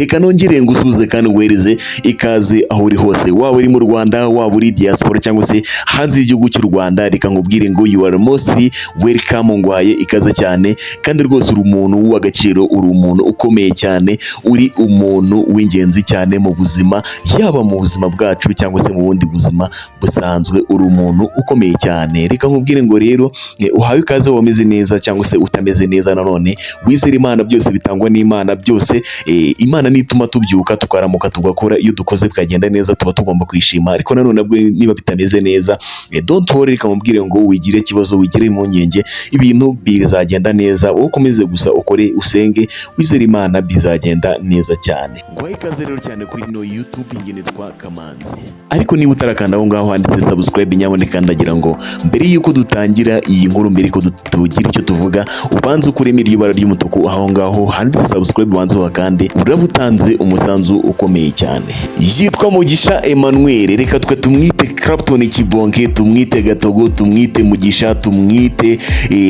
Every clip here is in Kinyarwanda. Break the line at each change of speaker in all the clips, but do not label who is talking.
reka nongere ngusubize kandi nguhereze ikaze aho uri hose, waba uri mu Rwanda, waba uri diaspora cyangwa se hanze y'igihugu cy'u Rwanda. Reka nkubwire ngo you are mostly welcome, ngwaye ikaze cyane kandi rwose uri umuntu w'agaciro, uri umuntu ukomeye cyane, uri umuntu w'ingenzi cyane mu buzima, yaba mu buzima bwacu cyangwa se mu bundi buzima busanzwe, uri umuntu ukomeye cyane. Reka nkubwire ngo rero uhawe ikaze, wameze neza cyangwa se utameze neza, nanone wizera Imana, byose bitangwa n'Imana, byose Imana nituma tubyuka tukaramuka tugakora, iyo dukoze bikagenda neza tuba tugomba kwishima, ariko nanone nabwo niba bitameze neza don't worry, reka nkubwire ngo wigire ikibazo, wigire impungenge, ibintu bizagenda neza, wowe ukomeze gusa ukore, usenge, wizera Imana, bizagenda neza cyane. Ngwaye ikaze rero cyane kuri no YouTube, njye nitwa Kamanzi. Ariko niba utarakanda aho ngaho handitse subscribe, nyaboneka ndagira ngo mbere yuko dutangira iyi nkuru, mbere yuko tugira icyo tuvuga, ubanze ukuremo iryo bara ry'umutuku aho ngaho handitse subscribe, ubanze wakande, uraba utanze umusanzu ukomeye cyane. Yitwa Mugisha Emmanuel, reka twe tumwite Clapton Kibonke, tumwite Gatogo, tumwite Mugisha, tumwite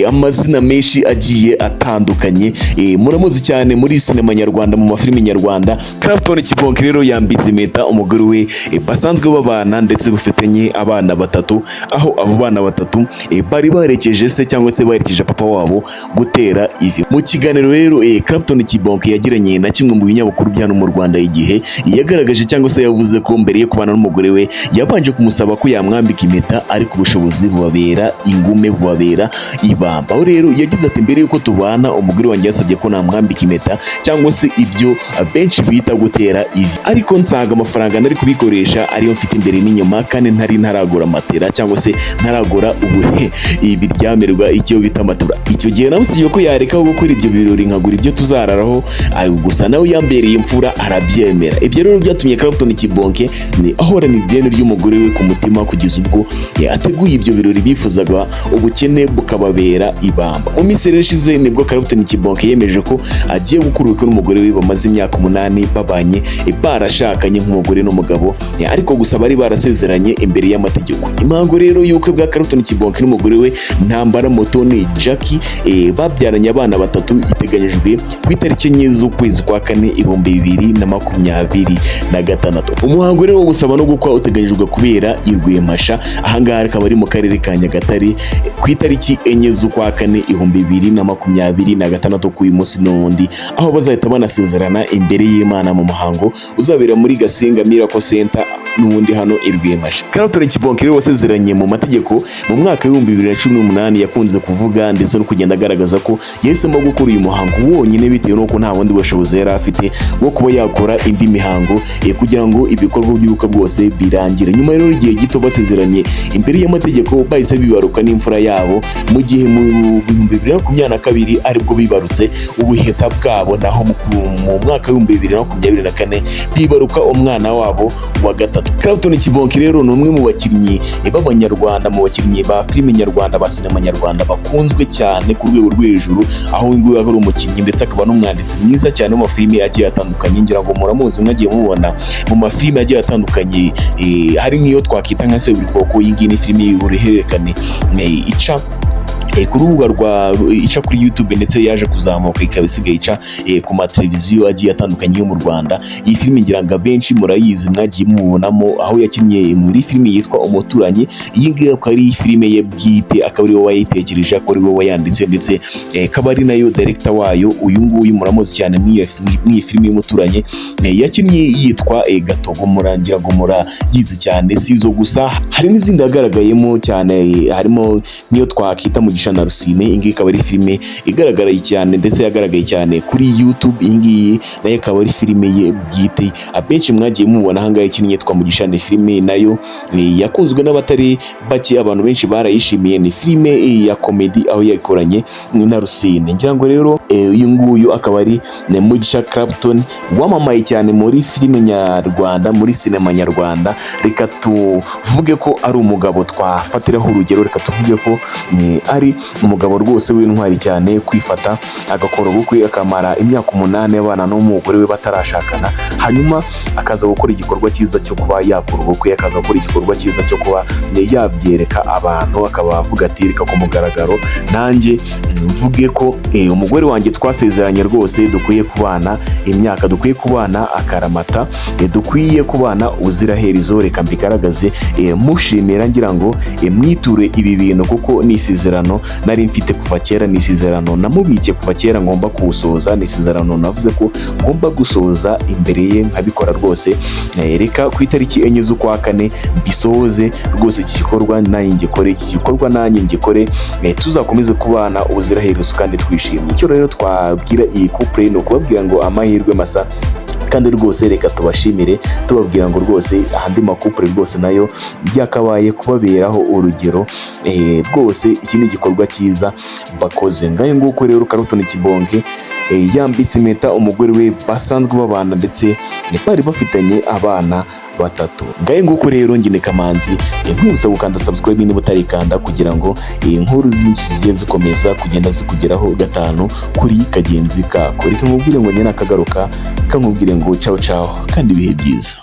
amazina menshi agiye atandukanye. Muramuzi cyane muri sinema nyarwanda, mu mafilimi nyarwanda. Clapton Kibonke rero yambitse impeta umugore we basanzwe babana ndetse bafitanye abana batatu, aho abo bana batatu bari barekeje se cyangwa se barekeje papa wabo gutera ivi. Mu kiganiro rero Clapton Kibonke yagiranye na kimwe mu binyamakuru bya no mu Rwanda igihe, yagaragaje cyangwa se yavuze ko mbere yo kubana n'umugore we yabanje kumusaba ko yamwambika impeta, ariko ubushobozi bubabera ingume, bubabera ibamba. Aho rero yagize ati, mbere yuko tubana umugore wanjye yasabye ko namwambika impeta cyangwa se ibyo benshi bita gutera ivi, ariko nsanga amafaranga nari kubikoresha ariyo mfite imbere n'inyuma, kandi ntaragura matera cyangwa se ntaragura ibiryamirwa icyo bita matura. Icyo gihe namusabye ko yareka gukora ibyo birori nkagura ibyo tuzararaho, gusa nawe yambereye imfura arabyemera. Ibyo rero byatumye Clapton Kibonke ahorana ideni ry'umugore we ku mutima, kugeza ubwo ateguye ibyo birori bifuzaga, ubukene bukababera ibamba. Mu minsi rero ishize nibwo Clapton Kibonke yemeje ko agiye gukora ubukwe n'umugore we, bamaze imyaka 8 babanye, barashakanye nk'umugore n'umugabo, ariko gusa bari barasezeranye imbere y'amategeko. Impamvu rero y'ubukwe bwa Clapton Kibonke n'umugore we Ntambara Mutoni Jackie babyaranye abana batatu, iteganyijwe ku itariki 9 z'ukwezi kwa 4 2026. Umuhango rero wo gusaba no gukwa uteganyijwe kubera i Rwemasha, ahangaha akaba ari mu karere ka Nyagatare, ku itariki 4 z'ukwa 4 2026 k'uyu munsi n'undi, aho bazahita banasezerana imbere y'Imana mu muhango uzabera muri Gasenga Miracle Center n'ubundi hano i Rwemasha. Clapton Kibonke rero wasezeranye mu mategeko mu mwaka wa 2018, yakunze kuvuga ndetse no kugenda agaragaza ko yahisemo gukora uyu muhango wonyine bitewe n'uko nta bundi bushobozi yari afite bwo kuba yakora indi mihango kugira ngo ibikorwa by'ubukwe bwose birangire. Nyuma rero igihe gito basezeranye imbere y'amategeko, bahise bibaruka n'imfura yabo, mu gihe mu 2022 aribwo bibarutse ubuheta bwabo, naho mu mwaka wa 2024 bibaruka umwana wabo wa gatatu. Clapton Kibonke rero ni umwe mu bakinnyi b'abanyarwanda, mu bakinnyi ba filime nyarwanda, ba sinema nyarwanda bakunzwe cyane ku rwego rwo hejuru, aho nguyu ari umukinnyi ndetse akaba n'umwanditsi mwiza cyane mu mafilime agiye atandukanye. Ngira ngo muramuzi, mwagiye mubona mu mafilime agiye atandukanye, hari nk'iyo twakita nka Seburikoko. Iyi ngiyi ni filime y'uruhererekane ica ku rubuga rwa ica kuri YouTube, ndetse yaje kuzamuka ikaba isigaye ica ku mateleviziyo agiye atandukanye yo mu Rwanda. Iyi filime ngira ngo benshi murayizi, mwagiye mubonamo aho yakinnye muri filime yitwa Umuturanyi. Iyi ngiyi akaba ari filime ye bwite, akaba ari we wayitekereje, akaba ari we wayanditse, ndetse akaba ari nayo director wayo. Uyu nguyu muramuzi cyane mw'iyi filime y'Umuturanyi, yakinnye yitwa Gatogo. Murangira ngo murayizi cyane. Sizo gusa, hari n'izindi yagaragayemo cyane, harimo niyo twakita mu na Rusine. Iyi ngiyi ikaba ari filime igaragara cyane ndetse yagaragaye cyane kuri YouTube. Iyi ngiyi nayo ikaba ari filime ye bwite, abenshi mwagiye mubona ahangaha ikinnye yitwa Mugisha. Ni filime nayo yakunzwe n'abatari bake, abantu benshi barayishimiye. Ni filime ya comedy aho yakoranye na Rusine. Ngira ngo rero uyu nguyu akaba ari Mugisha Clapton, wamamaye cyane muri filime nyarwanda, muri sinema nyarwanda. Reka tuvuge ko ari umugabo twafatiraho urugero, reka tuvuge ko ari yari umugabo rwose w'intwari cyane kwifata agakora ubukwe akamara imyaka 8 abana n'umugore we batarashakana, hanyuma akaza gukora igikorwa cyiza cyo kuba yakora ubukwe, akaza gukora igikorwa cyiza cyo kuba yabyereka abantu, akaba avuga ati reka ku mugaragaro nanjye mvuge ko umugore wanjye twasezeranye rwose dukwiye kubana imyaka, dukwiye kubana akaramata, dukwiye kubana ubuziraherezo, reka mbigaragaze mushimira ngira ngo mwiture ibi bintu kuko ni isezerano nari mfite kuva kera, ni isezerano namubikiye kuva kera ngomba kuwusoza, ni isezerano navuze ko ngomba gusoza imbere ye nkabikora rwose, reka ku itariki 4 z'ukwa kane bisohoze rwose iki gikorwa nanjye ngikore, iki gikorwa nanjye ngikore, tuzakomeze kubana ubuziraherezo kandi twishimye. Icyo rero twabwira iyi couple no kubabwira ngo amahirwe masa, kandi rwose reka tubashimire tubabwira ngo rwose ahandi makupure rwose nayo byakabaye kubaberaho urugero, rwose iki ni igikorwa cyiza bakoze. Ngaye nguko rero Karutoni Kibonge yambitse impeta umugore we basanzwe babana ndetse bari bafitanye abana 3. Ngaye nguko rero ngine Kamanzi nkwibutsa gukanda subscribe niba utarikanda kugira ngo inkuru zinshi zigiye zikomeza kugenda zikugeraho 5 kuri Kagenzi kako. Reka nkubwire ngo nyine akagaruka, reka nkubwire ngo ciao ciao kandi ibihe byiza.